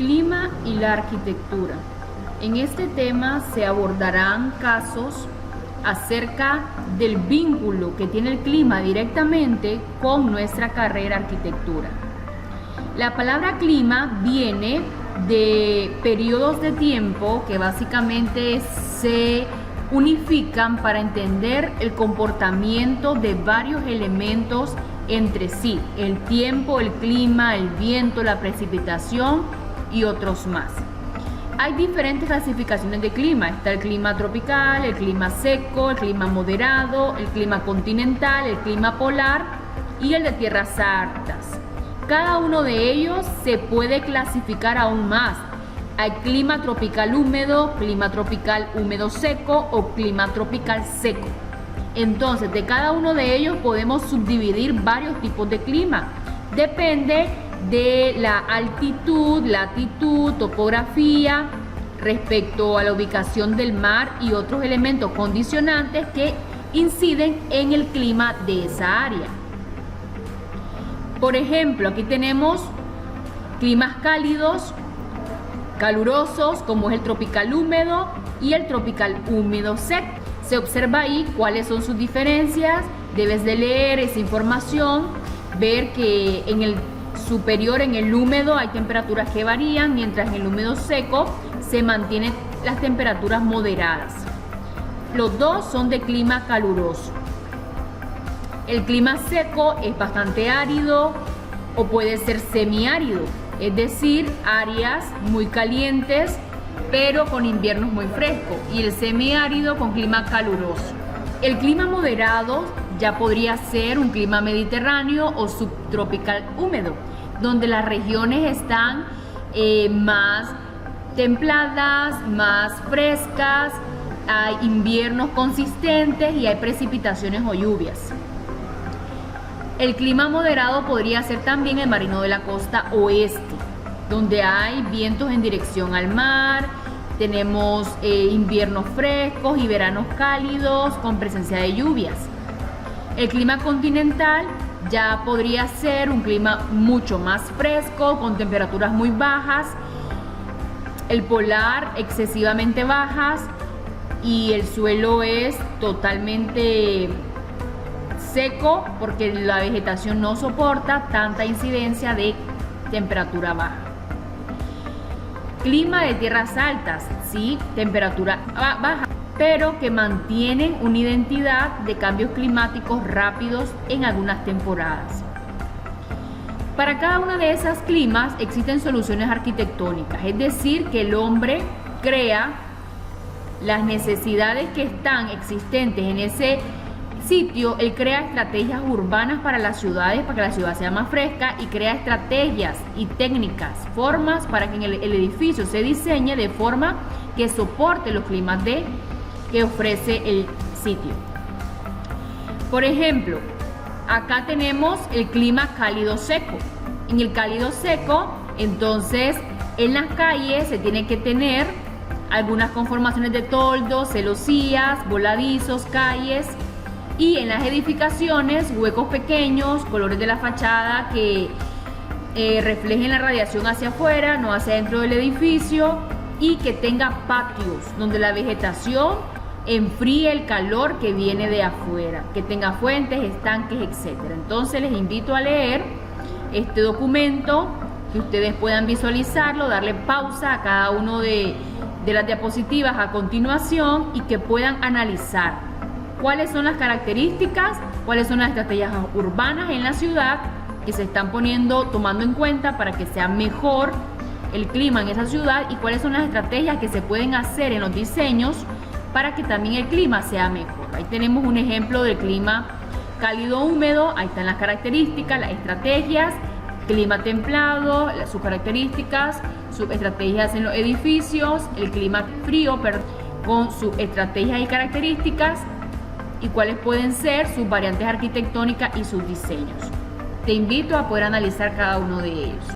Clima y la arquitectura. En este tema se abordarán casos acerca del vínculo que tiene el clima directamente con nuestra carrera arquitectura. La palabra clima viene de periodos de tiempo que básicamente se unifican para entender el comportamiento de varios elementos entre sí: el tiempo, el clima, el viento, la precipitación y otros más. Hay diferentes clasificaciones de clima. Está el clima tropical, el clima seco, el clima moderado, el clima continental, el clima polar y el de tierras altas. Cada uno de ellos se puede clasificar aún más. Hay clima tropical húmedo seco o clima tropical seco. Entonces, de cada uno de ellos podemos subdividir varios tipos de clima. Depende de la altitud, latitud, topografía, respecto a la ubicación del mar y otros elementos condicionantes que inciden en el clima de esa área. Por ejemplo, aquí tenemos climas cálidos, calurosos, como es el tropical húmedo y el tropical húmedo seco. Se observa ahí cuáles son sus diferencias. Debes de leer esa información, ver que en el superior, en el húmedo, hay temperaturas que varían, mientras en el húmedo seco se mantienen las temperaturas moderadas. Los dos son de clima caluroso. El clima seco es bastante árido o puede ser semiárido, es decir, áreas muy calientes pero con inviernos muy frescos, y el semiárido con clima caluroso. El clima moderado ya podría ser un clima mediterráneo o subtropical húmedo, donde las regiones están más templadas, más frescas, hay inviernos consistentes y hay precipitaciones o lluvias. El clima moderado podría ser también el marino de la costa oeste, donde hay vientos en dirección al mar, tenemos inviernos frescos y veranos cálidos con presencia de lluvias. El clima continental ya podría ser un clima mucho más fresco, con temperaturas muy bajas, el polar excesivamente bajas, y el suelo es totalmente seco porque la vegetación no soporta tanta incidencia de temperatura baja. Clima de tierras altas, sí, temperatura baja, pero que mantienen una identidad de cambios climáticos rápidos en algunas temporadas. Para cada una de esas climas existen soluciones arquitectónicas, es decir, que el hombre crea las necesidades que están existentes en ese sitio. Él crea estrategias urbanas para las ciudades, para que la ciudad sea más fresca, y crea estrategias y técnicas, formas para que el edificio se diseñe de forma que soporte los climas que ofrece el sitio. Por ejemplo, acá tenemos el clima cálido seco. En el cálido seco, entonces, en las calles se tiene que tener algunas conformaciones de toldos, celosías, voladizos, calles, y en las edificaciones huecos pequeños, colores de la fachada que reflejen la radiación hacia afuera, no hacia dentro del edificio, y que tenga patios donde la vegetación enfríe el calor que viene de afuera, que tenga fuentes, estanques, etc. Entonces les invito a leer este documento, que ustedes puedan visualizarlo, darle pausa a cada uno de las diapositivas a continuación, y que puedan analizar cuáles son las características, cuáles son las estrategias urbanas en la ciudad que se están tomando en cuenta para que sea mejor el clima en esa ciudad, y cuáles son las estrategias que se pueden hacer en los diseños para que también el clima sea mejor. Ahí tenemos un ejemplo del clima cálido húmedo, ahí están las características, las estrategias. Clima templado, sus características, sus estrategias en los edificios. El clima frío, con sus estrategias y características, y cuáles pueden ser sus variantes arquitectónicas y sus diseños. Te invito a poder analizar cada uno de ellos.